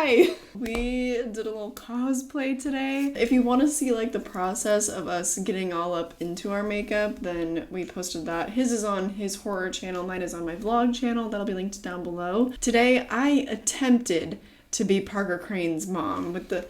Hi! We did a little cosplay today. If you want to see like the process of us getting all up into our makeup, then we posted that. His is on his horror channel, mine is on my vlog channel. That'll be linked down below. Today I attempted to be Parker Crane's mom with the...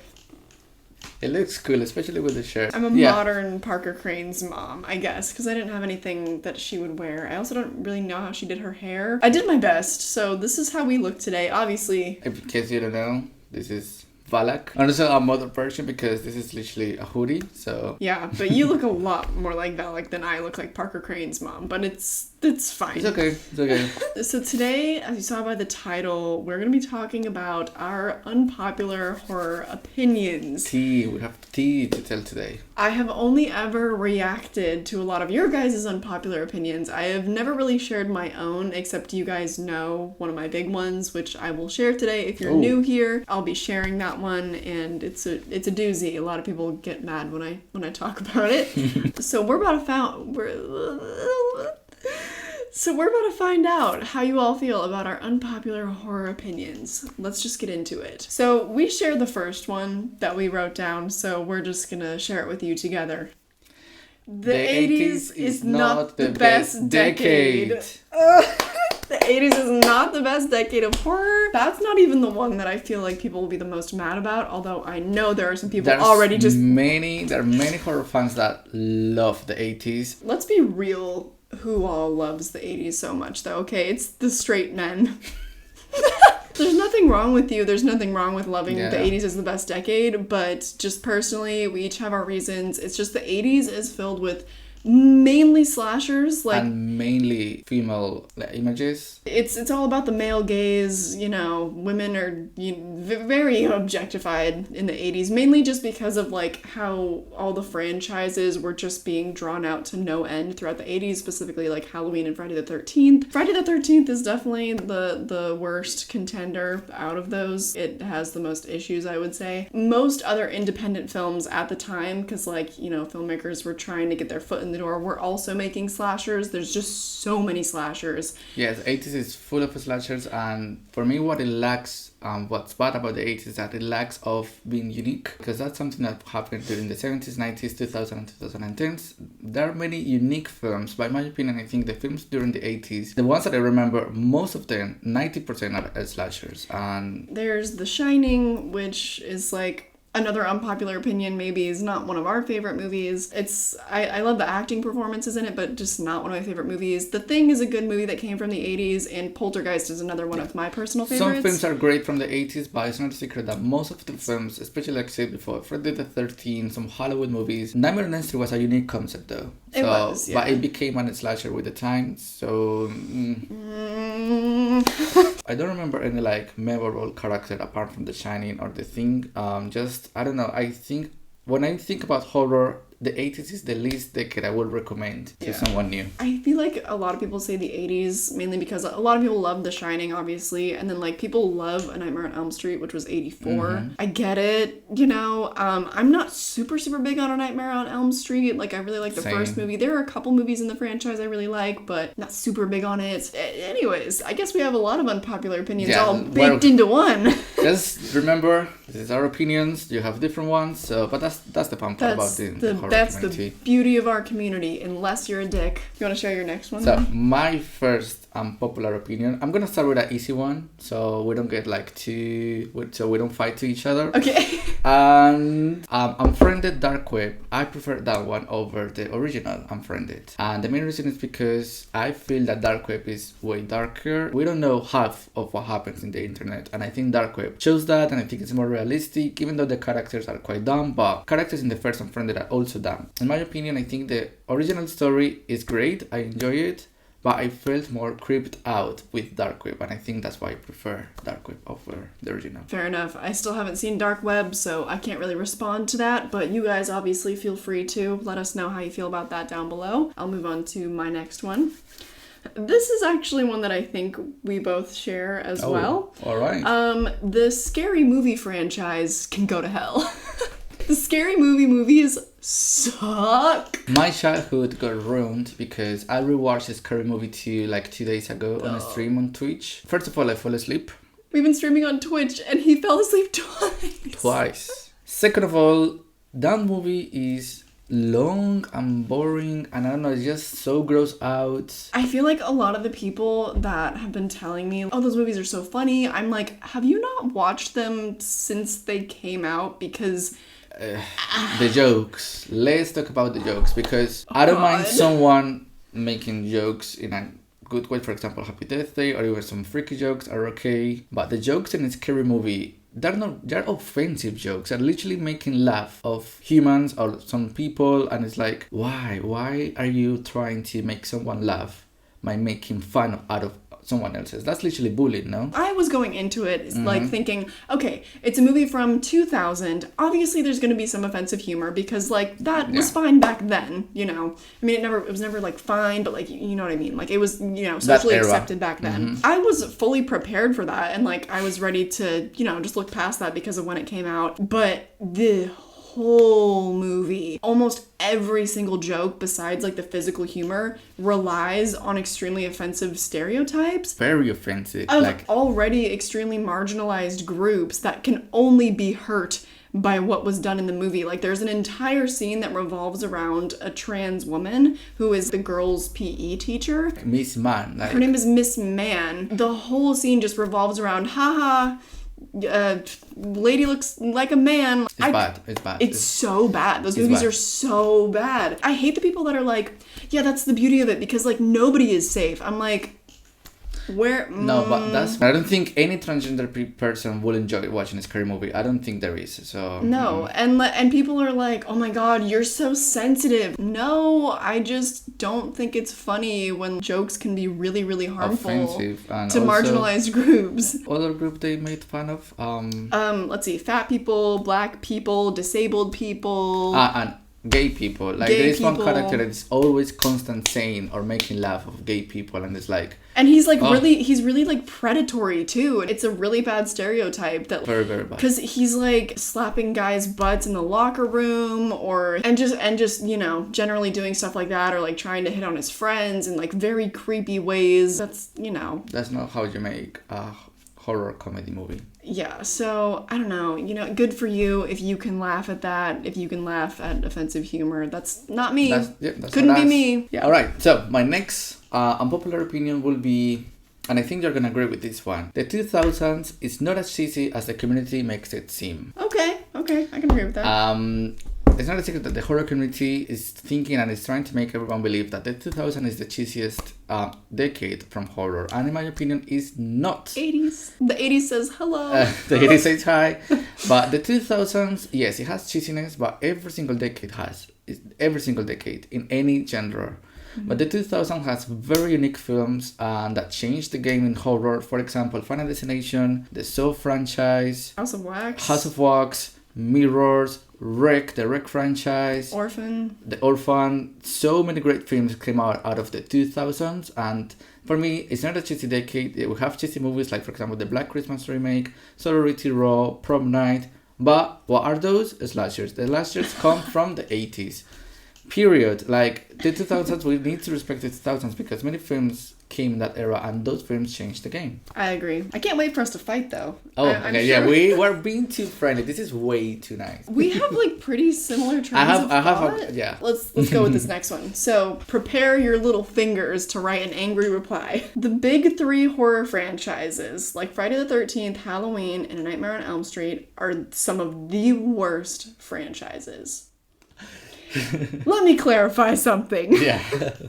It looks cool, especially with the shirt. I'm a modern Parker Crane's mom, I guess, because I didn't have anything that she would wear. I also don't really know how she did her hair. I did my best, so this is how we look today. Obviously, In case you don't know, this is Valak. And also a mother version because this is literally a hoodie, so... Yeah, but you look a lot more like Valak than I look like Parker Crane's mom, but it's fine. It's okay. So today, as you saw by the title, we're going to be talking about our unpopular horror opinions. We have tea to tell today. I have only ever reacted to a lot of your guys' unpopular opinions. I have never really shared my own, except you guys know one of my big ones, which I will share today. If you're new here, I'll be sharing that one, and it's a doozy. A lot of people get mad when I talk about it. So we're about to find out how you all feel about our unpopular horror opinions. Let's just get into it. So we shared the first one that we wrote down, so we're just gonna share it with you together. The 80s is not the best decade. The 80s is not the best decade of horror. That's not even the one that I feel like people will be the most mad about, although I know there are some people There are many horror fans that love the 80s. Let's be real. Who all loves the 80s so much, though, okay? It's the straight men. There's nothing wrong with you. There's nothing wrong with loving the 80s as the best decade, but just personally, we each have our reasons. It's just the 80s is filled with mainly slashers, and mainly female images. It's all about the male gaze. You know, women are very objectified in the 80s, mainly just because of like how all the franchises were just being drawn out to no end throughout the 80s, specifically like Halloween and Friday the 13th. Friday the 13th is definitely the worst contender out of those. It has the most issues, I would say. Most other independent films at the time, because like, you know, filmmakers were trying to get their foot in the door, we're also making slashers. There's just so many slashers. Yes, 80s is full of slashers, and for me what it lacks, what's bad about the 80s is that it lacks of being unique, because that's something that happened during the 70s, 90s, 2000 and 2010s. There are many unique films, but in my opinion, I think the films during the 80s, the ones that I remember, most of them, 90% are slashers. And there's The Shining, which is like another unpopular opinion, maybe is not one of our favorite movies. I love the acting performances in it, but just not one of my favorite movies. The Thing is a good movie that came from the 80s, and Poltergeist is another one of my personal favorites. Some films are great from the 80s, but it's not a secret that most of the films, especially like I said before, Friday the 13th, some Hollywood movies, Nightmare on Elm Street was a unique concept though. It was, yeah. But it became a slasher with the time, so... I don't remember any like memorable character apart from The Shining or The Thing. I don't know. I think when I think about horror, the 80s is the least decade I would recommend to someone new. I feel like a lot of people say the 80s mainly because a lot of people love The Shining, obviously, and then like people love A Nightmare on Elm Street, which was 84. Mm-hmm. I get it, you know. I'm not super big on A Nightmare on Elm Street. Like, I really like the first movie. There are a couple movies in the franchise I really like, but not super big on it. Anyways, I guess we have a lot of unpopular opinions all baked into one. Just remember, this is our opinions. You have different ones, so but that's the fun part about the horror community. The beauty of our community, unless you're a dick. You want to share your next one? So my first unpopular opinion, I'm gonna start with an easy one, so we don't get so we don't fight to each other. Okay. And Unfriended Dark Web, I prefer that one over the original Unfriended, and the main reason is because I feel that Dark Web is way darker. We don't know half of what happens in the internet, and I think Dark Web shows that, and I think it's more realistic, even though the characters are quite dumb, but characters in the first Unfriended are also dumb. In my opinion, I think the original story is great, I enjoy it, but I felt more creeped out with Dark Web, and I think that's why I prefer Dark Web over the original. Fair enough. I still haven't seen Dark Web, so I can't really respond to that, but you guys obviously feel free to let us know how you feel about that down below. I'll move on to my next one. This is actually one that I think we both share as well. All right. The Scary Movie franchise can go to hell. The Scary Movie movies suck. My childhood got ruined because I rewatched Scary Movie 2 like 2 days ago on a stream on Twitch. First of all, I fell asleep. We've been streaming on Twitch and he fell asleep Twice. Second of all, that movie is long and boring, and I don't know, it's just so gross out. I feel like a lot of the people that have been telling me, oh, those movies are so funny, I'm like, have you not watched them since they came out? Because the jokes. Let's talk about the jokes, because I don't mind someone making jokes in a good way. For example, Happy Death Day, or even some freaky jokes are okay. But the jokes in a scary movie, they're offensive jokes. They're literally making laugh of humans or some people, and it's like, why are you trying to make someone laugh by making fun out of someone else's? That's literally bullying, no? I was going into it like thinking, okay, it's a movie from 2000. Obviously there's going to be some offensive humor because like that was fine back then, you know. I mean, it was never like fine, but like, you know what I mean? Like it was, you know, socially accepted back then. I was fully prepared for that, and like I was ready to, you know, just look past that because of when it came out. But the whole movie, almost every single joke besides like the physical humor relies on extremely offensive stereotypes. Very offensive. Of like already extremely marginalized groups that can only be hurt by what was done in the movie. Like there's an entire scene that revolves around a trans woman who is the girl's PE teacher. Miss Man. Like, her name is Miss Man. The whole scene just revolves around, haha, lady looks like a man. It's bad. It's so bad. Those movies are so bad. I hate the people that are like, yeah, that's the beauty of it because like nobody is safe. I'm like, where? No, but I don't think any transgender person will enjoy watching a scary movie. I don't think there is. So no, and people are like, oh my god, you're so sensitive. No, I just don't think it's funny when jokes can be really, really harmful to marginalized groups. Other group they made fun of. Let's see, fat people, black people, disabled people. And gay people. Like there is one character that's always constant saying or making laugh of gay people, and it's like, and he's like he's really like predatory too. It's a really bad stereotype that very, very bad. Because he's like slapping guys' butts in the locker room, and just you know generally doing stuff like that, or like trying to hit on his friends in like very creepy ways. That's, you know, that's not how you make a horror comedy movie. Yeah, so I don't know, you know, good for you if you can laugh at that, if you can laugh at offensive humor. That's not me. That's couldn't be me. Yeah. All right. So my next unpopular opinion will be, and I think you're gonna agree with this one, the 2000s is not as cheesy as the community makes it seem. Okay, I can agree with that. It's not a secret that the horror community is thinking and is trying to make everyone believe that the 2000s is the cheesiest decade from horror, and in my opinion is not. 80s. The 80s says hello. The 80s says hi. But the 2000s, yes, it has cheesiness, but every single decade has. Every single decade in any genre. But the 2000s has very unique films that changed the game in horror. For example, Final Destination, the Saw franchise, House of Wax, Mirrors, the Rec franchise, The Orphan. So many great films came out of the 2000s, and for me, it's not a cheesy decade. We have cheesy movies like, for example, the Black Christmas remake, Sorority Row, Prom Night. But what are those? Slashers. The slashers come from the 80s. Period. Like the 2000s, we need to respect the 2000s because many films came in that era, and those films changed the game. I agree. I can't wait for us to fight though. Oh, okay, sure. Yeah, we're being too friendly. This is way too nice. We have like pretty similar trains of thought. Yeah. Let's go with this next one. So prepare your little fingers to write an angry reply. The big three horror franchises like Friday the 13th, Halloween, and A Nightmare on Elm Street are some of the worst franchises. Let me clarify something. Yeah.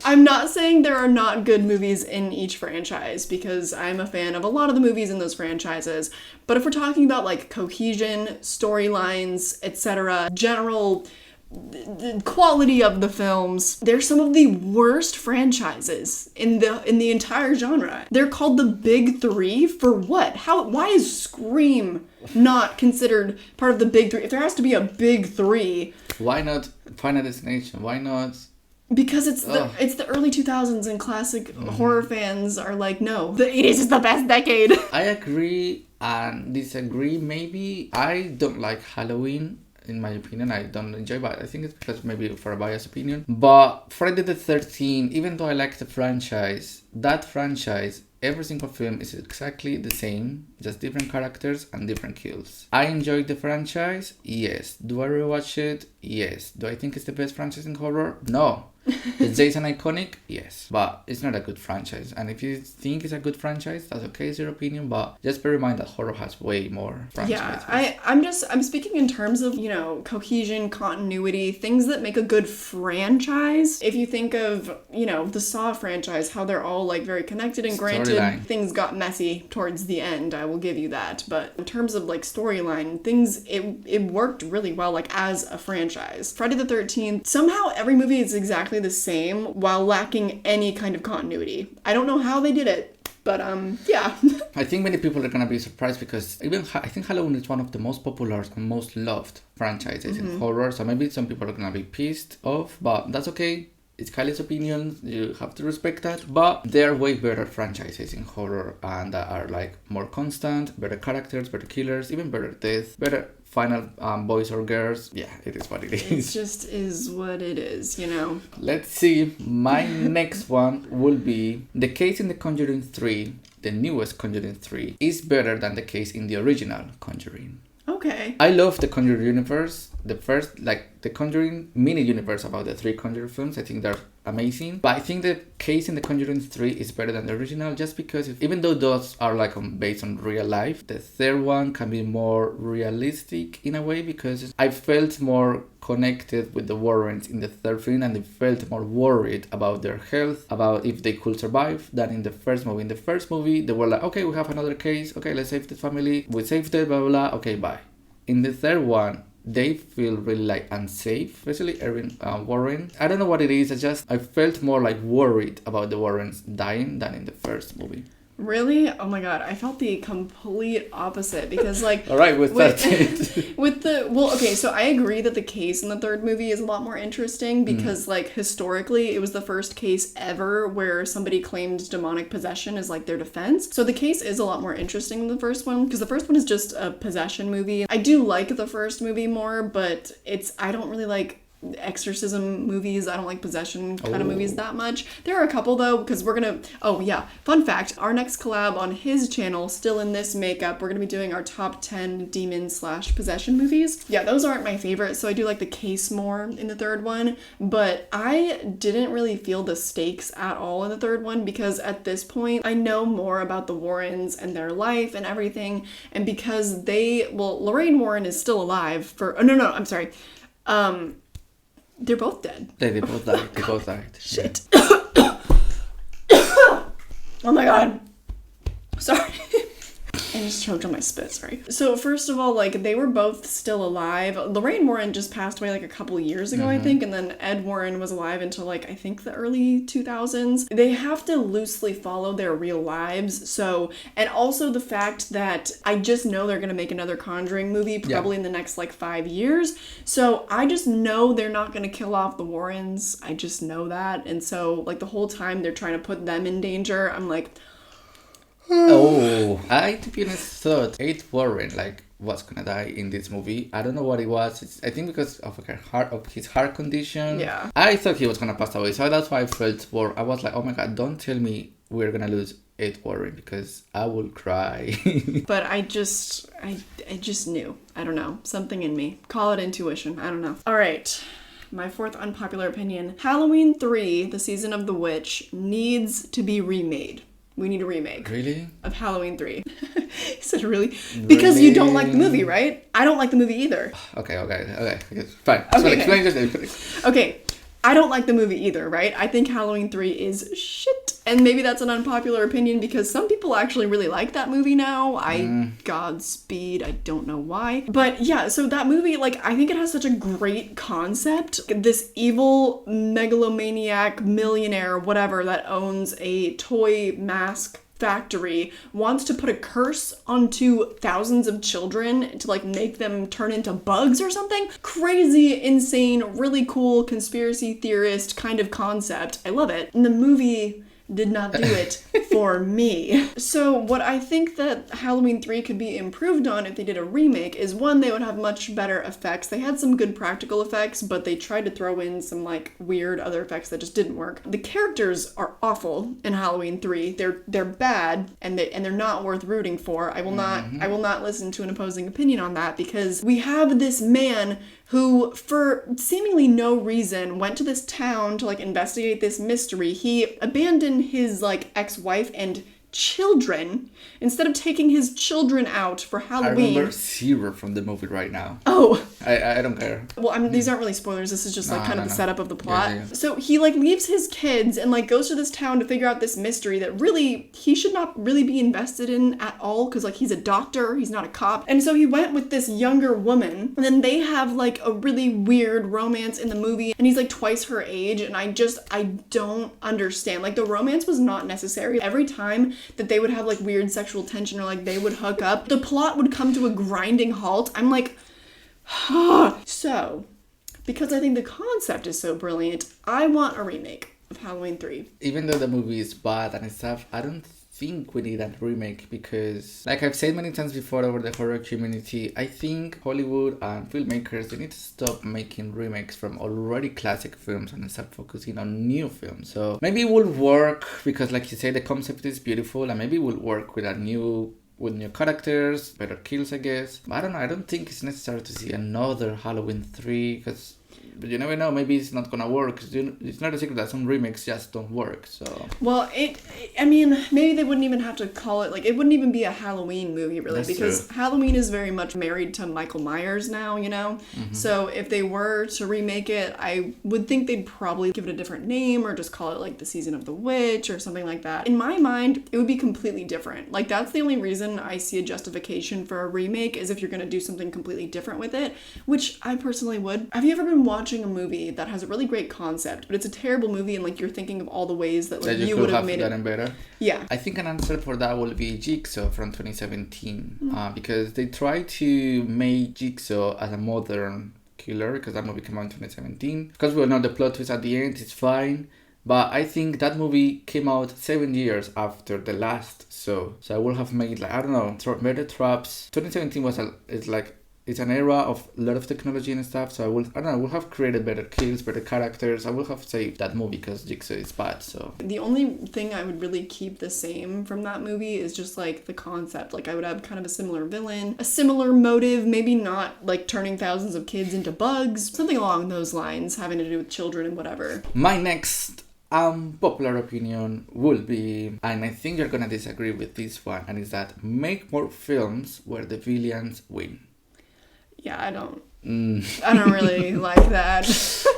I'm not saying there are not good movies in each franchise because I'm a fan of a lot of the movies in those franchises. But if we're talking about like cohesion, storylines, etc., general the quality of the films, they're some of the worst franchises in the entire genre. They're called the Big Three for what? Why is Scream not considered part of the Big Three? If there has to be a Big Three, why not Final Destination? Why not? Because it's the early 2000s and classic horror fans are like, no, the 80s is the best decade. I agree and disagree maybe. I don't like Halloween. in my opinion. I don't enjoy, but I think it's because maybe for a biased opinion. But Friday the 13th, even though I like the franchise, that franchise, every single film is exactly the same, just different characters and different kills. I enjoyed the franchise, yes. Do I rewatch it? Yes. Do I think it's the best franchise in horror? No. Is Jason iconic? Yes. But it's not a good franchise. And if you think it's a good franchise, that's okay, it's your opinion. But just bear in mind that horror has way more franchises. Yeah, I'm speaking in terms of, cohesion, continuity, things that make a good franchise. If you think of, the Saw franchise, how they're all like very connected, and granted, things got messy towards the end, I will give you that. But in terms of like storyline, things, it worked really well, like as a franchise. Friday the 13th, somehow every movie is exactly the same while lacking any kind of continuity. I don't know how they did it, but yeah. I think many people are gonna be surprised because I think Halloween is one of the most popular and most loved franchises in horror, so maybe some people are gonna be pissed off, but that's okay. It's Kylie's opinion, you have to respect that. But there are way better franchises in horror and that are like more constant, better characters, better killers, even better death, better final boys or girls. Yeah, it is what it is. It just is what it is, Let's see. My next one will be the case in the Conjuring 3, the newest Conjuring 3, is better than the case in the original Conjuring. Okay. I love the Conjuring universe. The first, like the Conjuring mini universe about the 3 Conjuring films, I think they're amazing. But I think the case in the Conjuring 3 is better than the original just because even though those are like based on real life, the third one can be more realistic in a way because I felt more connected with the Warrens in the third film and they felt more worried about their health, about if they could survive than in the first movie. In the first movie, they were like, okay, we have another case. Okay, let's save the family. We saved it, blah, blah, blah. Okay, bye. In the third one, they feel really like unsafe, especially Warren. I don't know what it is. I felt more like worried about the Warrens dying than in the first movie. Really? Oh my god, I felt the complete opposite because like... Alright, with that. So I agree that the case in the third movie is a lot more interesting because like historically it was the first case ever where somebody claimed demonic possession as like their defense. So the case is a lot more interesting than the first one because the first one is just a possession movie. I do like the first movie more, but I don't really like exorcism movies. I don't like possession kind of movies that much. There are a couple though, because we're gonna... Oh yeah, fun fact, our next collab on his channel, Still in This Makeup, we're gonna be doing our top 10 demon/possession movies. Yeah, those aren't my favorite, so I do like the case more in the third one, but I didn't really feel the stakes at all in the third one because at this point I know more about the Warrens and their life and everything, and because Lorraine Warren is still alive they're both dead. They both died. Shit. Oh my god. Sorry. I just choked on my spit, sorry. So first of all, like, they were both still alive. Lorraine Warren just passed away like a couple years ago, I think, and then Ed Warren was alive until like, I think the early 2000s. They have to loosely follow their real lives, so, and also the fact that I just know they're gonna make another Conjuring movie probably in the next like 5 years, so I just know they're not gonna kill off the Warrens. I just know that, and so like the whole time they're trying to put them in danger, I'm like, I, to be honest, thought Ed Warren was gonna die in this movie. I don't know what it was. I think because of his heart condition. Yeah. I thought he was gonna pass away, so that's why I felt worried. I was like, oh my god, don't tell me we're gonna lose Ed Warren because I will cry. But I just knew. I don't know. Something in me. Call it intuition. I don't know. All right. My fourth unpopular opinion. Halloween 3, The Season of the Witch, needs to be remade. We need a remake. Really? Of Halloween 3. He said really? Because you don't like the movie, right? I don't like the movie either. Okay. Fine. Okay. Explain this. Okay. I don't like the movie either, right? I think Halloween 3 is shit. And maybe that's an unpopular opinion because some people actually really like that movie now. Godspeed. I don't know why. But yeah, so that movie, like, I think it has such a great concept. This evil megalomaniac millionaire, whatever, that owns a toy mask factory wants to put a curse onto thousands of children to like make them turn into bugs or something. Crazy, insane, really cool conspiracy theorist kind of concept. I love it. And the movie did not do it for me. So what I think that Halloween 3 could be improved on if they did a remake is, one, they would have much better effects. They had some good practical effects, but they tried to throw in some like weird other effects that just didn't work. The characters are awful in Halloween 3. They're bad and they're not worth rooting for. I will not listen to an opposing opinion on that, because we have this man who, for seemingly no reason, went to this town to like investigate this mystery. He abandoned his like ex-wife and children instead of taking his children out for Halloween. I remember zero from the movie right now. Oh. I don't care. Well, I mean, these aren't really spoilers. This is just like kind of the setup of the plot. Yeah. So he like leaves his kids and like goes to this town to figure out this mystery that really he should not really be invested in at all, because like he's a doctor, he's not a cop. And so he went with this younger woman, and then they have like a really weird romance in the movie, and he's like twice her age, and I don't understand. Like the romance was not necessary. Every time that they would have like weird sexual tension or like they would hook up, the plot would come to a grinding halt. I'm like, so, because I think the concept is so brilliant, I want a remake of Halloween 3. Even though the movie is bad and stuff, I don't think we need a remake, because, like I've said many times before over the horror community, I think Hollywood and filmmakers, they need to stop making remakes from already classic films and start focusing on new films. So maybe it will work, because like you say, the concept is beautiful, and maybe it will work with new characters, better kills, I guess. But I don't know, I don't think it's necessary to see another Halloween 3, because you never know, maybe it's not gonna work. It's not a secret that some remakes just don't work, so... Well, I mean, maybe they wouldn't even have to call it, like, it wouldn't even be a Halloween movie, really, That's because true. Halloween is very much married to Michael Myers now, you know? Mm-hmm. So if they were to remake it, I would think they'd probably give it a different name, or just call it, like, The Season of the Witch, or something like that. In my mind, it would be completely different. Like, that's the only reason I see a justification for a remake, is if you're gonna do something completely different with it, which I personally would. Have you ever been watching a movie that has a really great concept, but it's a terrible movie, and like you're thinking of all the ways that like you would have made it better? Yeah. I think an answer for that will be Jigsaw from 2017, because they tried to make Jigsaw as a modern killer, because that movie came out in 2017. Because we all know the plot twist at the end is fine, but I think that movie came out 7 years after the last Saw, so I would have made, like, I don't know, better traps. 2017 it's an era of a lot of technology and stuff, so I will have created better kills, better characters. I will have saved that movie, because Jigsaw is bad, so... The only thing I would really keep the same from that movie is just, like, the concept. Like, I would have kind of a similar villain, a similar motive, maybe not, like, turning thousands of kids into bugs, something along those lines, having to do with children and whatever. My next popular opinion will be, and I think you're gonna disagree with this one, and is that make more films where the villains win. Yeah, I don't really like that.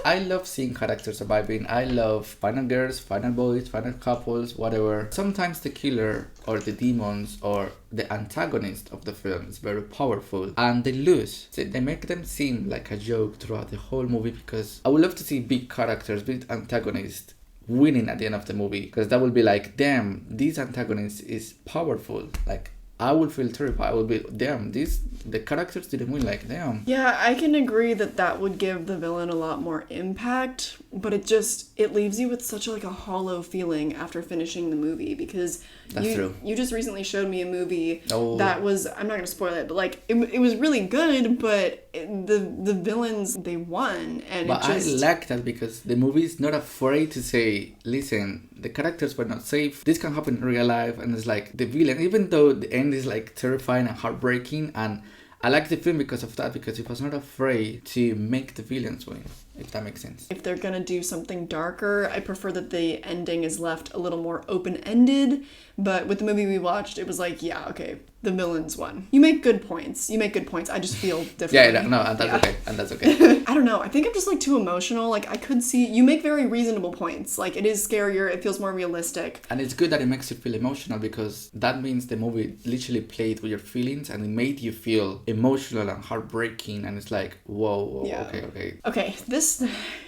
I love seeing characters surviving. I love final girls, final boys, final couples, whatever. Sometimes the killer or the demons or the antagonist of the film is very powerful, and they lose. So they make them seem like a joke throughout the whole movie, because I would love to see big characters, big antagonists winning at the end of the movie, because that would be like, damn, this antagonist is powerful. Like, I would feel terrified. I would be, damn, the characters didn't win, like, damn. Yeah, I can agree that would give the villain a lot more impact, but it leaves you with such like a hollow feeling after finishing the movie, because That's true. You just recently showed me a movie that was, I'm not going to spoil it, but like, it was really good, but the villains, they won, and but I like that, because the movie is not afraid to say, listen, the characters were not safe. This can happen in real life, and it's like the villain, even though the end is like terrifying and heartbreaking, and I like the film because of that, because it was not afraid to make the villains win, if that makes sense. If they're gonna do something darker, I prefer that the ending is left a little more open-ended, but with the movie we watched, it was like, yeah, okay, the villains won. You make good points. I just feel differently. And that's okay. I don't know. I think I'm just like too emotional. Like, I could see, you make very reasonable points. Like, it is scarier. It feels more realistic. And it's good that it makes you feel emotional, because that means the movie literally played with your feelings, and it made you feel emotional and heartbreaking, and it's like, whoa, yeah. Okay. Okay, this...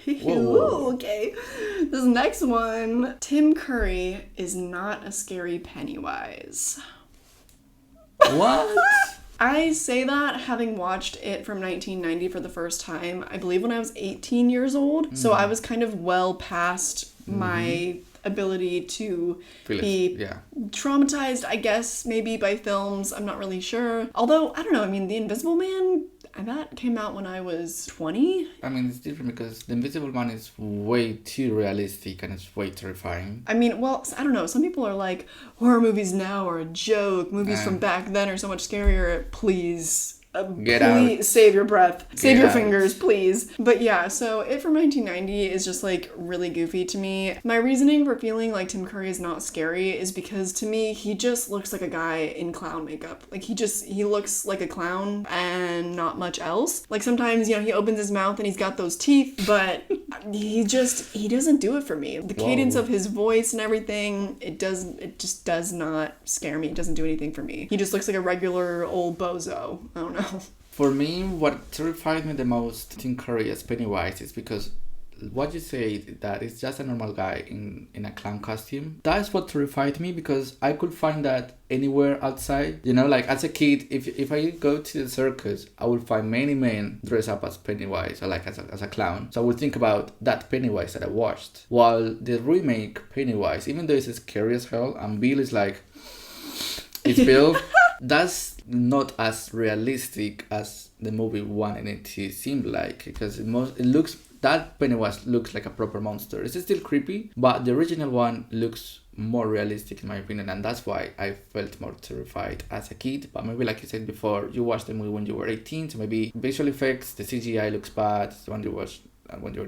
okay. This next one. Tim Curry is not a scary Pennywise. What? I say that having watched it from 1990 for the first time, I believe when I was 18 years old. So I was kind of well past my ability to Feel it, be yeah. traumatized, I guess, maybe by films. I'm not really sure. Although, I don't know, I mean, The Invisible Man, that came out when I was 20. I mean, it's different because The Invisible Man is way too realistic and it's way terrifying. I mean, well, I don't know. Some people are like, horror movies now are a joke. Movies from back then are so much scarier. Please. Get please out. save your breath. Save Get your out. fingers, please. But yeah, so It from 1990 is just like really goofy to me. My reasoning for feeling like Tim Curry is not scary is because to me, he just looks like a guy in clown makeup. Like he looks like a clown and not much else. Like sometimes, he opens his mouth and he's got those teeth, but he doesn't do it for me. The cadence of his voice and everything, it just does not scare me. It doesn't do anything for me. He just looks like a regular old bozo. I don't know. For me, what terrified me the most Tim Curry as Pennywise is because what you say that it's just a normal guy in a clown costume. That's what terrified me because I could find that anywhere outside. Like as a kid, if I go to the circus, I would find many men dressed up as Pennywise or like as a clown. So I would think about that Pennywise that I watched. While the remake Pennywise, even though it's scary as hell, and Bill is like, it's Bill. That's not as realistic as the movie wanted it to seem like because that Pennywise looks like a proper monster. It's still creepy, but the original one looks more realistic in my opinion, and that's why I felt more terrified as a kid. But maybe like you said before, you watched the movie when you were 18, so maybe visual effects, the CGI looks bad when you were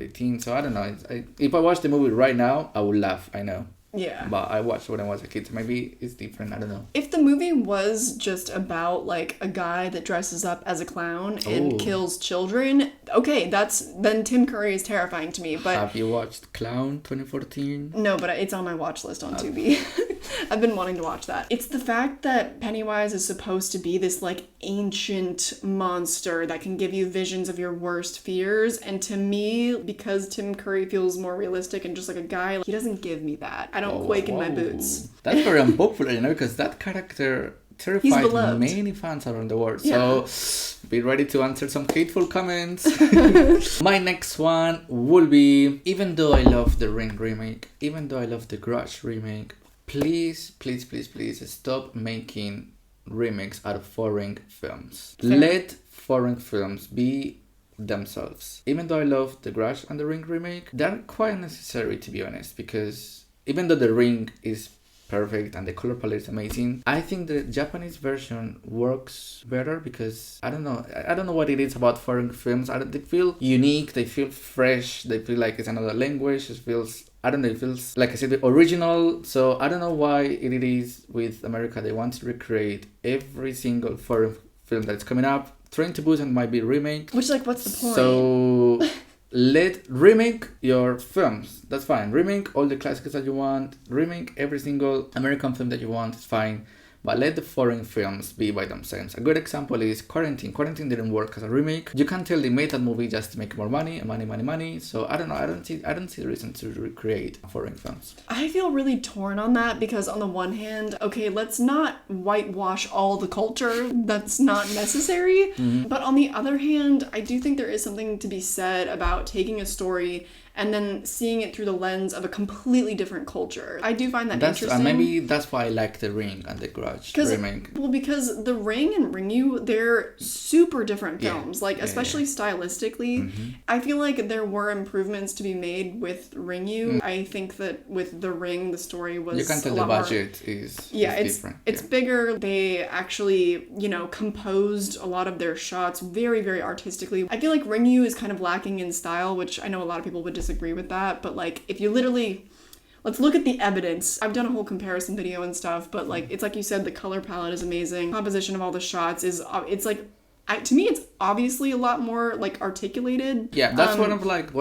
18. So I don't know. If I watch the movie right now, I would laugh. I know. Yeah. But I watched when I was a kid, so maybe it's different. I don't know. If the movie was just about like a guy that dresses up as a clown and kills children, okay, then Tim Curry is terrifying to me. But have you watched Clown 2014? No, but it's on my watch list on Tubi. I've been wanting to watch that. It's the fact that Pennywise is supposed to be this like ancient monster that can give you visions of your worst fears, and to me, because Tim Curry feels more realistic and just like a guy, he doesn't give me that. I don't quake in my boots. That's very unpopular, because that character terrified many fans around the world. Yeah. So be ready to answer some hateful comments. My next one will be, even though I love the Ring remake, even though I love the Grudge remake, please stop making remakes out of foreign films. Fair. Let foreign films be themselves. Even though I love the Grudge and the Ring remake, they're quite necessary, to be honest, because even though the Ring is perfect and the color palette is amazing, I think the Japanese version works better because I don't know what it is about foreign films. They feel unique, they feel fresh, they feel like it's another language. It feels like I said, the original. So I don't know why it is with America they want to recreate every single foreign film that's coming up. Train to Busan might be remake. Which, like, what's the point? So let remake your films. That's fine. Remake all the classics that you want. Remake every single American film that you want. It's fine. But let the foreign films be by themselves. A good example is Quarantine. Quarantine didn't work as a remake. You can tell they made that movie just to make more money. So I don't know. I don't see the reason to recreate foreign films. I feel really torn on that because on the one hand, okay, let's not whitewash all the culture. That's not necessary. Mm-hmm. But on the other hand, I do think there is something to be said about taking a story and then seeing it through the lens of a completely different culture. I do find that interesting. Maybe that's why I like The Ring and The Grudge remake. Well, because The Ring and Ringu, they're super different films. Especially stylistically. Mm-hmm. I feel like there were improvements to be made with Ringu. I think that with The Ring, the story was you can tell the budget is different. It's bigger. They actually, composed a lot of their shots very, very artistically. I feel like Ringu is kind of lacking in style, which I know a lot of people would disagree with that, but if you let's look at the evidence. I've done a whole comparison video and stuff, but it's like you said, the color palette is amazing. Composition of all the shots is to me it's obviously a lot more articulated. Yeah, that's one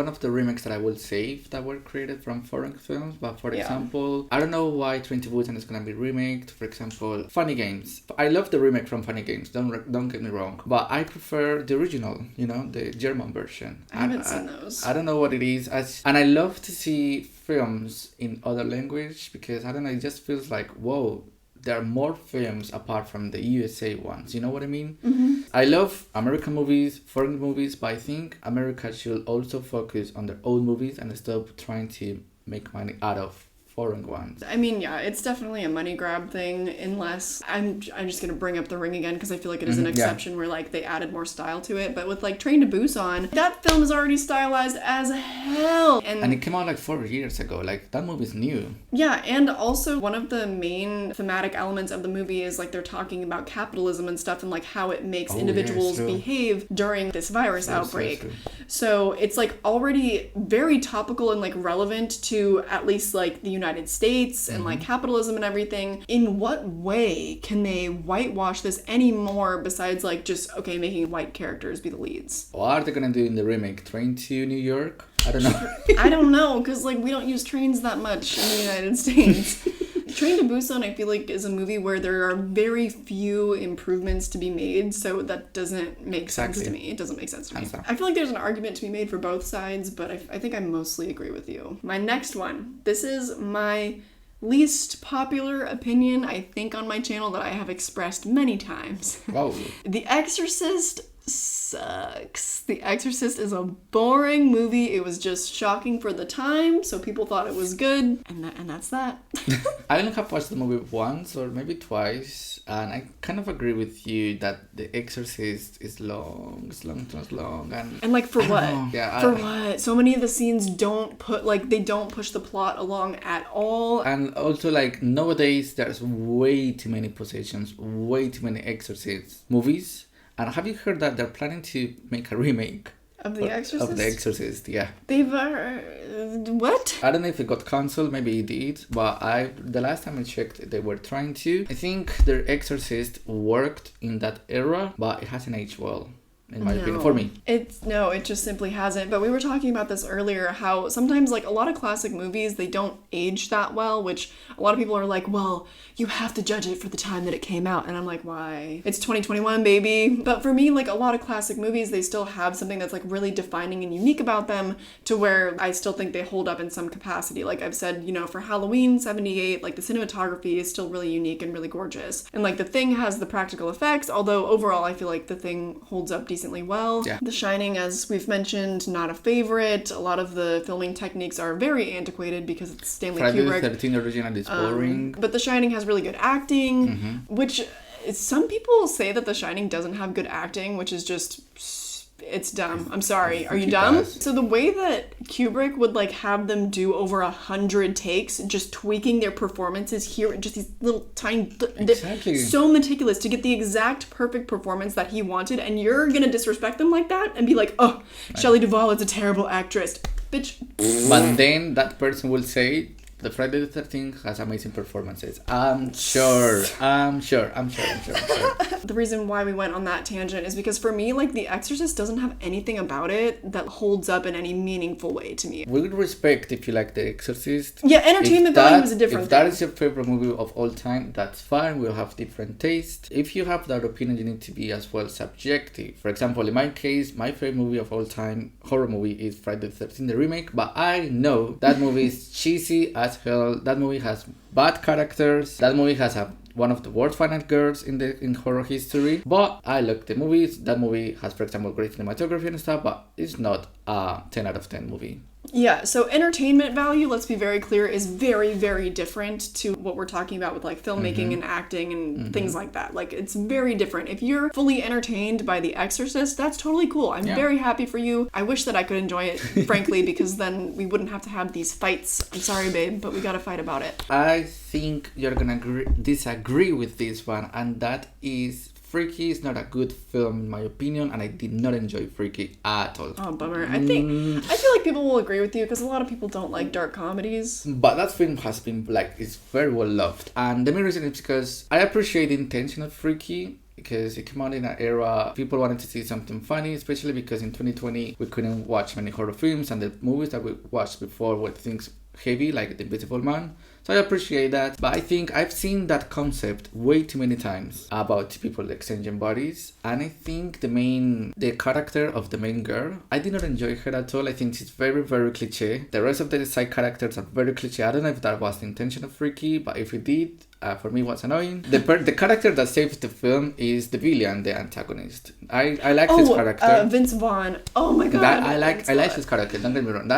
of the remakes that I will save that were created from foreign films. But for example, I don't know why Train to Busan is gonna be remade. For example, Funny Games. I love the remake from Funny Games. Don't get me wrong, but I prefer the original. The German version. I haven't seen those. I don't know what it is. And I love to see films in other language because I don't know. It just feels like whoa. There are more films apart from the USA ones. You know what I mean? Mm-hmm. I love American movies, foreign movies, but I think America should also focus on their own movies and stop trying to make money out of foreign ones. I mean, yeah, it's definitely a money grab thing, unless I'm just gonna bring up The Ring again because I feel like it is an exception where like they added more style to it. But with like Train to Busan, that film is already stylized as hell, and it came out like 4 years ago. Like that movie is new. Yeah, and also one of the main thematic elements of the movie is like they're talking about capitalism and stuff and like how it makes individuals behave during this virus outbreak. So it's like already very topical and like relevant to at least like the United States and like capitalism and everything. In what way can they whitewash this anymore besides like just, okay, making white characters be the leads? What are they gonna do in the remake? Train to New York? I don't know. I don't know, because like we don't use trains that much in the United States. Train to Busan, I feel like, is a movie where there are very few improvements to be made, so that doesn't make sense to me. It doesn't make sense to me. I feel like there's an argument to be made for both sides, but I think I mostly agree with you. My next one. This is my least popular opinion, I think, on my channel that I have expressed many times. Wow. The Exorcist sucks. The Exorcist is a boring movie. It was just shocking for the time, so people thought it was good, and that's that. I only have watched the movie once or maybe twice, and I kind of agree with you that The Exorcist is long, and like for what? Yeah, for what? So many of the scenes don't push the plot along at all. And also like nowadays there's way too many possessions, way too many Exorcist movies. And have you heard that they're planning to make a remake of The Exorcist? Of The Exorcist, yeah. They've what? I don't know if it got cancelled, maybe it did, but the last time I checked, they were trying to. I think The Exorcist worked in that era, but it hasn't aged well. In my opinion, for me. It just simply hasn't. But we were talking about this earlier, how sometimes like a lot of classic movies, they don't age that well, which a lot of people are like, well, you have to judge it for the time that it came out. And I'm like, why? It's 2021, baby. But for me, like a lot of classic movies, they still have something that's like really defining and unique about them to where I still think they hold up in some capacity. Like I've said, for Halloween 78, like the cinematography is still really unique and really gorgeous. And like The Thing has the practical effects, although overall I feel like The Thing holds up decently well. Yeah. The Shining, as we've mentioned, not a favorite. A lot of the filming techniques are very antiquated because it's Stanley Kubrick. Friday the 13th original is boring. But The Shining has really good acting, which some people say that The Shining doesn't have good acting, which is just... It's dumb. I'm sorry. Are you dumb? So the way that Kubrick would like have them do over 100 takes, just tweaking their performances here, just these little tiny, so meticulous to get the exact perfect performance that he wanted, and you're gonna disrespect them like that and be like, oh, Shelley Duvall is a terrible actress, bitch. But then that person will say, the Friday the 13th has amazing performances. I'm sure. The reason why we went on that tangent is because for me, like, The Exorcist doesn't have anything about it that holds up in any meaningful way to me. We would respect if you like The Exorcist. Yeah, entertainment value is a different thing. If that is your favorite movie of all time, that's fine. We'll have different tastes. If you have that opinion, you need to be as well subjective. For example, in my case, my favorite movie of all time, horror movie, is Friday the 13th, the remake. But I know that movie is cheesy as hell. That movie has bad characters. That movie has one of the worst final girls in horror history. But I like the movies. That movie has, for example, great cinematography and stuff, but it's not a 10 out of 10 movie. Yeah, so entertainment value, let's be very clear, is very, very different to what we're talking about with like filmmaking and acting and things like that. Like, it's very different. If you're fully entertained by The Exorcist, that's totally cool. I'm very happy for you. I wish that I could enjoy it, frankly, because then we wouldn't have to have these fights. I'm sorry, babe, but we gotta fight about it. I think you're gonna disagree with this one, and that is Freaky is not a good film in my opinion, and I did not enjoy Freaky at all. Oh, bummer. I feel like people will agree with you because a lot of people don't like dark comedies. But that film has been it's very well loved, and the main reason is because I appreciate the intention of Freaky, because it came out in an era people wanted to see something funny, especially because in 2020 we couldn't watch many horror films, and the movies that we watched before were things heavy like The Invisible Man. So I appreciate that, but I think I've seen that concept way too many times about people exchanging bodies, and I think the character of the main girl, I did not enjoy her at all. I think she's very, very cliche. The rest of the side characters are very cliche. I don't know if that was the intention of Freaky, but if it did, for me, it was annoying. The character that saves the film is the villain, the antagonist. I like his character. Vince Vaughn. Oh my god. I like his character. Don't get me wrong.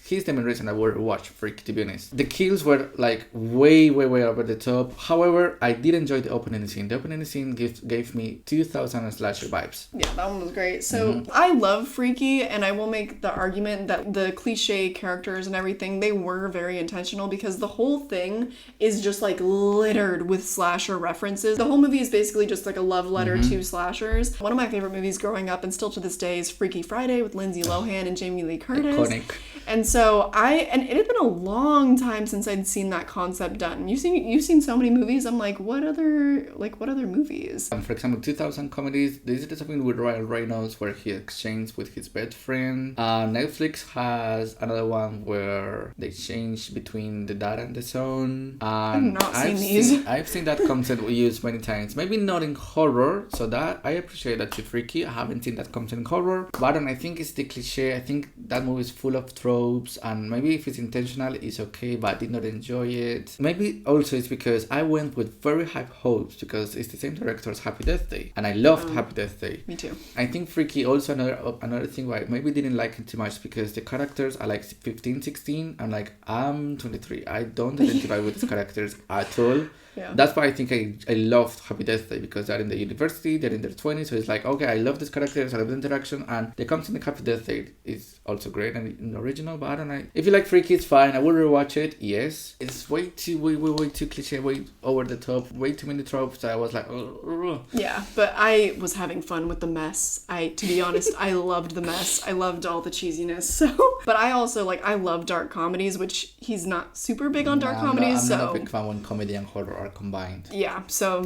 he's the main reason I would watch Freaky, to be honest. The kills were like way over the top. However, I did enjoy the opening scene. The opening scene gave me 2000 slasher vibes. Yeah, that one was great. So I love Freaky, and I will make the argument that the cliche characters and everything, they were very intentional, because the whole thing is just like littered with slasher references. The whole movie is basically just like a love letter to slashers. One of my favorite movies growing up, and still to this day, is Freaky Friday with Lindsay Lohan and Jamie Lee Curtis. Iconic. And so and it had been a long time since I'd seen that concept done. You've seen so many movies. I'm like, what other movies? For example, 2000 comedies. This is something with Ryan Reynolds where he exchanged with his best friend. Netflix has another one where they change between the dad and the son. I've not seen these. I've seen that concept we use many times. Maybe not in horror, so that I appreciate that too. Freaky. I haven't seen that concept in horror, but I think it's the cliche. I think that movie is full of tropes, and maybe if it's intentional, it's okay, but I did not enjoy it. Maybe also it's because I went with very high hopes, because it's the same director as Happy Death Day, and I loved Happy Death Day. Me too. I think Freaky also another thing why I maybe didn't like it too much, because the characters are like 15, 16. I'm like, I'm 23. I don't identify with these characters at all. Yeah. That's why I think I loved Happy Death Day, because they're in the university, they're in their 20s, so it's like, okay, I love these characters, I love the interaction, and the content in Happy Death Day is also great and in the original, but I don't know. If you like Freaky, it's fine. I will rewatch it, yes. It's way too cliche, way over the top, way too many tropes that I was like, ugh. Yeah, but I was having fun with the mess. To be honest, I loved the mess. I loved all the cheesiness. But I also, I love dark comedies, which he's not super big on dark comedies, I'm not a big fan when comedy and horror are combined. Yeah, so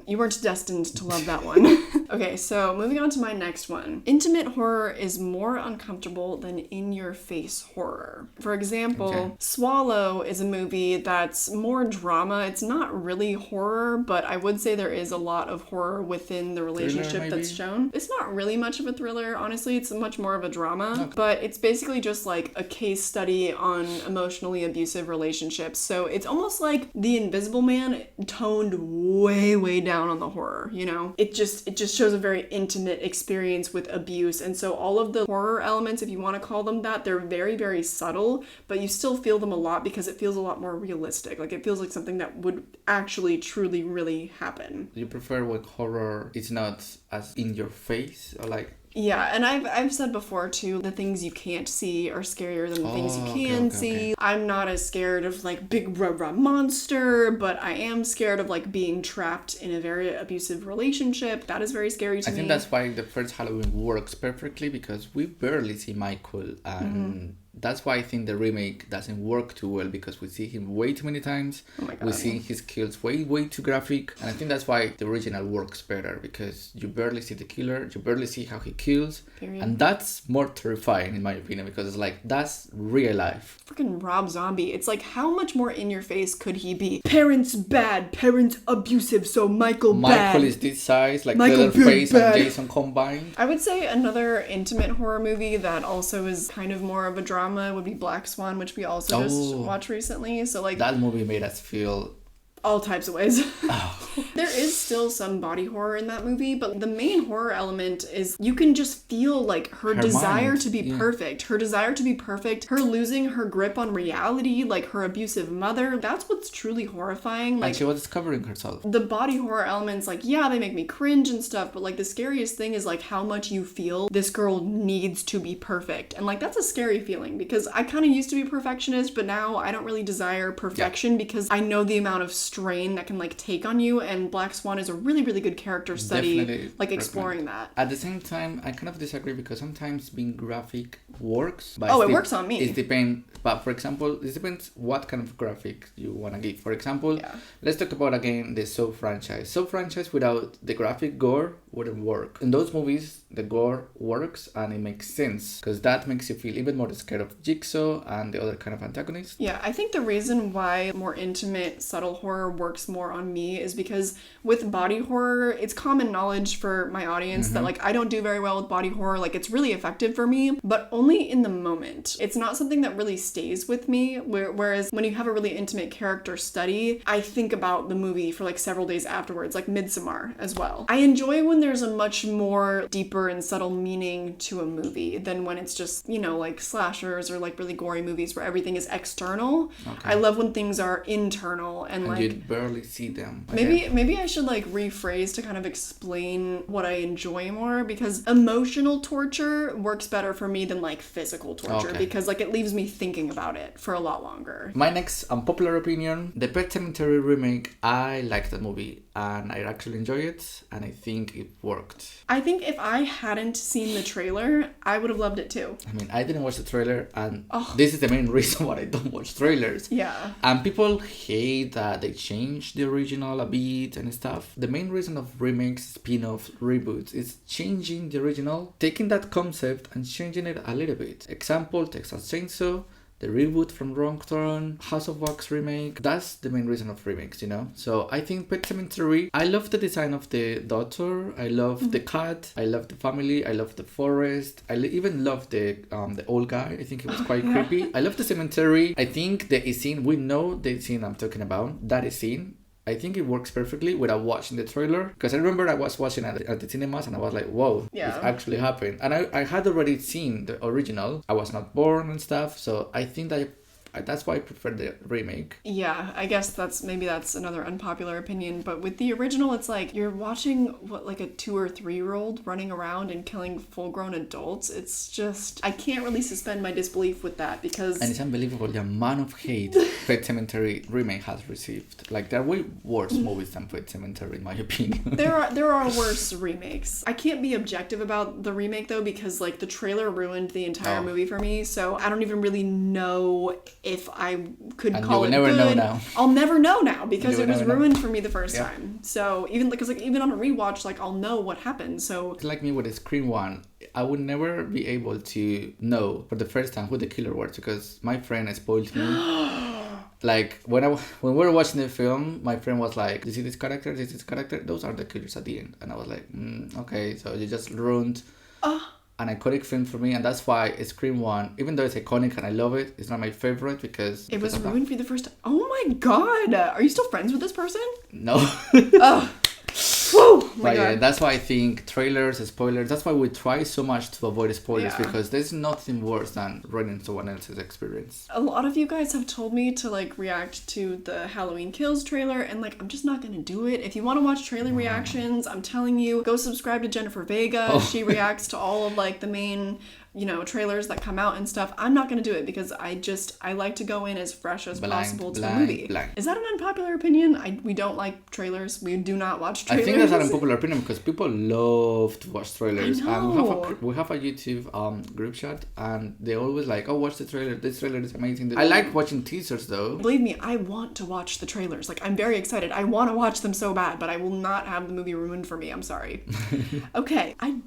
you weren't destined to love that one. Okay, so moving on to my next one. Intimate horror is more uncomfortable than in-your-face horror. For example, Swallow is a movie that's more drama. It's not really horror, but I would say there is a lot of horror within the relationship that's shown. It's not really much of a thriller, honestly. It's much more of a drama, but it's basically just like a case study on emotionally abusive relationships. So it's almost like The Invisible Man toned way down on the horror, you know? It just shows a very intimate experience with abuse, and so all of the horror elements, if you want to call them that, they're very subtle, but you still feel them a lot because it feels a lot more realistic. Like, it feels like something that would actually truly really happen. Do you prefer when horror is not as in your face, or like? Yeah, and I've said before too, the things you can't see are scarier than the things you can see. I'm not as scared of big rah monster, but I am scared of being trapped in a very abusive relationship. That is very scary to me. I think that's why the first Halloween works perfectly, because we barely see Michael, and that's why I think the remake doesn't work too well, because we see him way too many times. Oh my God. We see his kills way too graphic. And I think that's why the original works better, because you barely see the killer, you barely see how he kills. Period. And that's more terrifying in my opinion, because it's that's real life. Freaking Rob Zombie. It's how much more in your face could he be? Parents bad, parents abusive, so Michael bad. Michael is this size, Leatherface and Jason combined. I would say another intimate horror movie that also is kind of more of a drama would be Black Swan, which we also just watched recently. So that movie made us feel all types of ways. There is still some body horror in that movie, but the main horror element is you can just feel her desire mind. To be perfect. Her desire to be perfect, her losing her grip on reality, her abusive mother. That's what's truly horrifying. And she was discovering herself. The body horror elements, they make me cringe and stuff, but the scariest thing is how much you feel this girl needs to be perfect. And that's a scary feeling, because I kind of used to be a perfectionist, but now I don't really desire perfection because I know the amount of strain that can like take on you, and Black Swan is a really, really good character study, Definitely like exploring that. At the same time, I kind of disagree because sometimes being graphic works. But it works on me. It depends. But for example, it depends what kind of graphic you want to give. For example, let's talk about again the Saw franchise. Saw franchise without the graphic gore wouldn't work. In those movies, the gore works and it makes sense because that makes you feel even more scared of Jigsaw and the other kind of antagonists. Yeah, I think the reason why more intimate, subtle horror works more on me is because with body horror, it's common knowledge for my audience that like I don't do very well with body horror. Like it's really effective for me, but only in the moment. It's not something that really stays with me. Whereas when you have a really intimate character study, I think about the movie for like several days afterwards, like Midsommar as well. I enjoy when there's a much more deeper and subtle meaning to a movie than when it's just, you know, like slashers or like really gory movies where everything is external. I love when things are internal and like you barely see them. Maybe I should like rephrase to kind of explain what I enjoy more, because emotional torture works better for me than like physical torture because like it leaves me thinking about it for a lot longer. My next unpopular opinion, the Pet Sematary remake. I like that movie and I actually enjoy it and I think it worked. I think if I hadn't seen the trailer, I would have loved it too. I mean, I didn't watch the trailer and this is the main reason why I don't watch trailers. Yeah. And people hate that they changed the original a bit and stuff. The main reason of remakes, spin-offs, reboots is changing the original, taking that concept and changing it a little bit. Example, Texas Chainsaw, the reboot from Wrong Turn, House of Wax remake. That's the main reason of remakes, you know? So I think Pet Sematary, I love the design of the daughter. I love the cat. I love the family. I love the forest. I even love the old guy. I think he was quite creepy. I love the cemetery. I think the scene, we know the scene I'm talking about. That scene, I think it works perfectly without watching the trailer. Because I remember I was watching at the cinemas and I was like, whoa, this actually happened. And I had already seen the original. I was not born and stuff. So I think that that's why I prefer the remake. Yeah, I guess that's another unpopular opinion. But with the original, it's like you're watching like a 2 or 3 year old running around and killing full grown adults. It's just, I can't really suspend my disbelief with that because... And it's unbelievable the amount of hate Pet Sematary remake has received. Like, there are way worse movies than Pet Sematary in my opinion. There are worse remakes. I can't be objective about the remake though because like the trailer ruined the entire movie for me. So I don't even really know if I could call it good. And you will never know now. I'll never know now because it was ruined for me the first time. So even because like even on a rewatch, like I'll know what happened. So it's like me with the Scream one. I would never be able to know for the first time who the killer was because my friend spoiled me. Like when we were watching the film, my friend was like, "You see this character? This is character. Those are the killers at the end." And I was like, "Okay, so you just ruined." An iconic film for me, and that's why Scream 1, even though it's iconic and I love it, it's not my favorite because... It was ruined for you the first time. Oh my god! Are you still friends with this person? No. Oh. Whoa! But yeah, that's why I think trailers, spoilers, that's why we try so much to avoid spoilers because there's nothing worse than ruining someone else's experience. A lot of you guys have told me to like react to the Halloween Kills trailer and like I'm just not gonna do it. If you want to watch trailer reactions, I'm telling you, go subscribe to Jennifer Vega. She reacts to all of like the main, you know, trailers that come out and stuff. I'm not gonna do it because I like to go in as fresh as possible to the movie. Is that an unpopular opinion? We don't like trailers. We do not watch trailers. I think that's an unpopular opinion because people love to watch trailers. And we have a YouTube group chat and they always like, oh, watch the trailer. This trailer is amazing. I like watching teasers though. Believe me, I want to watch the trailers. Like I'm very excited. I want to watch them so bad, but I will not have the movie ruined for me. I'm sorry. Okay, I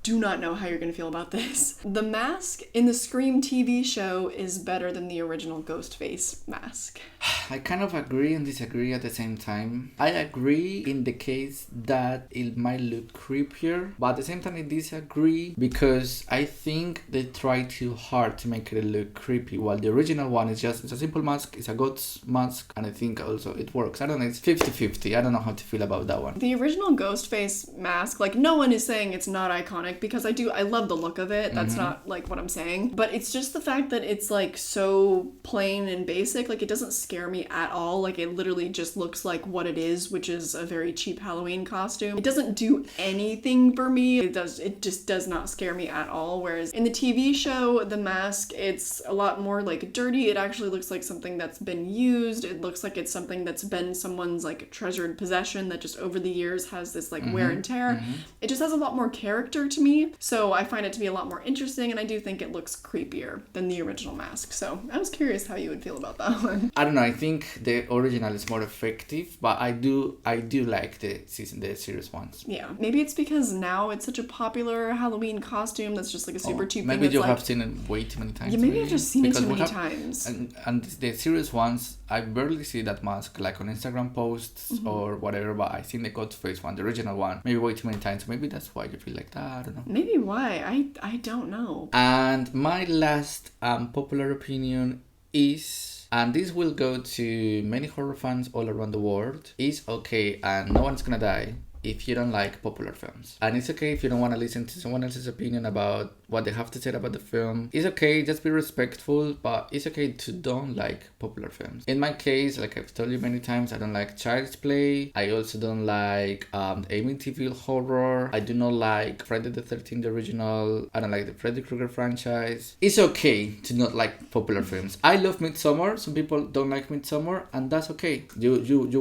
do not know how you're going to feel about this. The mask in the Scream TV show is better than the original Ghostface mask. I kind of agree and disagree at the same time. I agree in the case that it might look creepier, but at the same time I disagree because I think they try too hard to make it look creepy, while the original one is just, it's a simple mask, it's a ghost mask, and I think also it works. I don't know, it's 50-50. I don't know how to feel about that one. The original Ghostface mask, like no one is saying it's not iconic because I love the look of it. That's not like what I'm saying, but it's just the fact that it's like so plain and basic. Like it doesn't scare me at all. Like it literally just looks like what it is, which is a very cheap Halloween costume. It doesn't do anything for me. It just does not scare me at all. Whereas in the TV show, the mask, it's a lot more like dirty. It actually looks like something that's been used. It looks like it's something that's been someone's like treasured possession that just over the years has this like wear and tear. It just has a lot more character to me. So I find it to be a lot more interesting, and I do think it looks creepier than the original mask. So I was curious how you would feel about that one. I don't know, I think the original is more effective, but I do like the series ones. Yeah, maybe it's because now it's such a popular Halloween costume that's just like a super cheap thing. Maybe you have seen it way too many times. Yeah, maybe I've just seen it too many times. And the series ones, I barely see that mask like on Instagram posts or whatever, but I seen the Ghostface one, the original one, maybe way too many times. So maybe that's why you feel like that. I don't know. Maybe why? I don't know. And my last popular opinion is, and this will go to many horror fans all around the world, is okay and no one's gonna die, if you don't like popular films. And it's okay if you don't want to listen to someone else's opinion about what they have to say about the film. It's okay, just be respectful, but it's okay to don't like popular films. In my case, like I've told you many times, I don't like Child's Play. I also don't like Amityville Horror. I do not like Friday the 13th original. I don't like the Freddy Krueger franchise. It's okay to not like popular films. I love Midsommar. Some people don't like Midsommar, and that's okay. You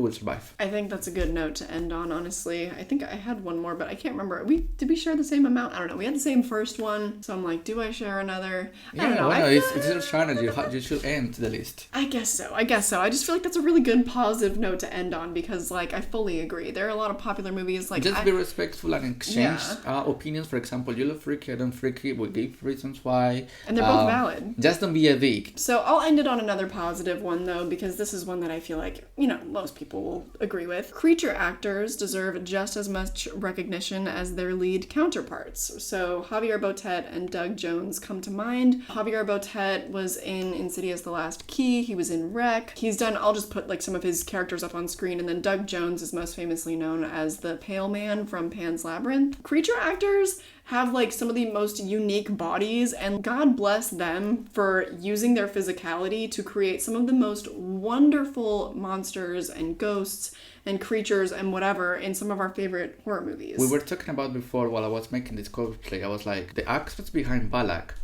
will survive. I think that's a good note to end on, honestly. I think I had one more, but I can't remember. Did we share the same amount? I don't know. We had the same first one. So I'm like, do I share another? I don't know. Well, it's your channel. You should end the list. I guess so. I just feel like that's a really good positive note to end on because, like, I fully agree. There are a lot of popular movies. Like, just be respectful and exchange opinions. For example, you love Freaky, I don't Freaky. We give reasons why. And they're both valid. Just don't be a dick. So I'll end it on another positive one, though, because this is one that I feel like, most people will agree with. Creature actors deserve just as much recognition as their lead counterparts. So Javier Botet and Doug Jones come to mind. Javier Botet was in Insidious: The Last Key. He was in Wreck. I'll just put like some of his characters up on screen, and then Doug Jones is most famously known as the Pale Man from Pan's Labyrinth. Creature actors have like some of the most unique bodies, and God bless them for using their physicality to create some of the most wonderful monsters and ghosts and creatures and whatever in some of our favorite horror movies. We were talking about before while I was making this cosplay, I was like, the actress behind Balak,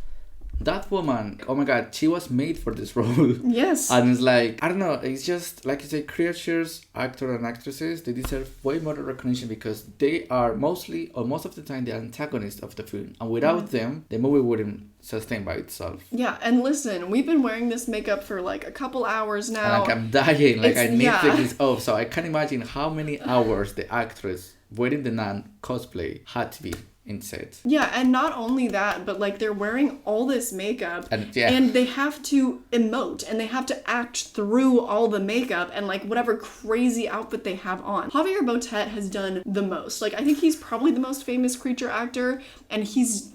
that woman, oh my god, she was made for this role. Yes. And it's like, I don't know, it's just, like you say, creatures, actors and actresses, they deserve way more recognition because they are mostly, or most of the time, the antagonists of the film. And without them, the movie wouldn't sustain by itself. Yeah, and listen, we've been wearing this makeup for like a couple hours now. And like, I'm dying, like I need to take this off. So I can't imagine how many hours the actress wearing the nun cosplay had to be in set. Yeah, and not only that, but like they're wearing all this makeup and they have to emote and they have to act through all the makeup and like whatever crazy outfit they have on. Javier Botet has done the most. Like I think he's probably the most famous creature actor, and he's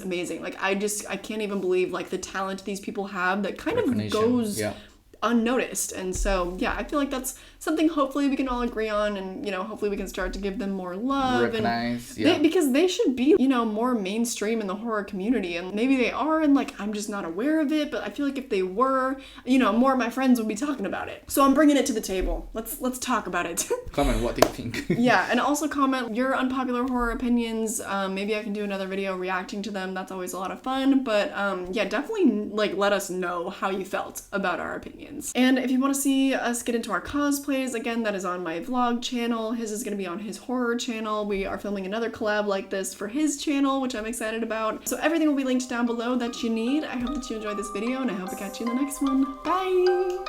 amazing. Like I can't even believe like the talent these people have that kind of goes unnoticed. And so I feel like that's something hopefully we can all agree on, and hopefully we can start to give them more love. Recognize, because they should be more mainstream in the horror community, and maybe they are, and like I'm just not aware of it, but I feel like if they were, more of my friends would be talking about it. So I'm bringing it to the table. Let's talk about it. Comment what do you think. Yeah, and also comment your unpopular horror opinions. Maybe I can do another video reacting to them. That's always a lot of fun. But definitely like let us know how you felt about our opinions. And if you want to see us get into our cosplays, again, that is on my vlog channel. His is going to be on his horror channel. We are filming another collab like this for his channel, which I'm excited about. So everything will be linked down below that you need. I hope that you enjoyed this video, and I hope to catch you in the next one. Bye!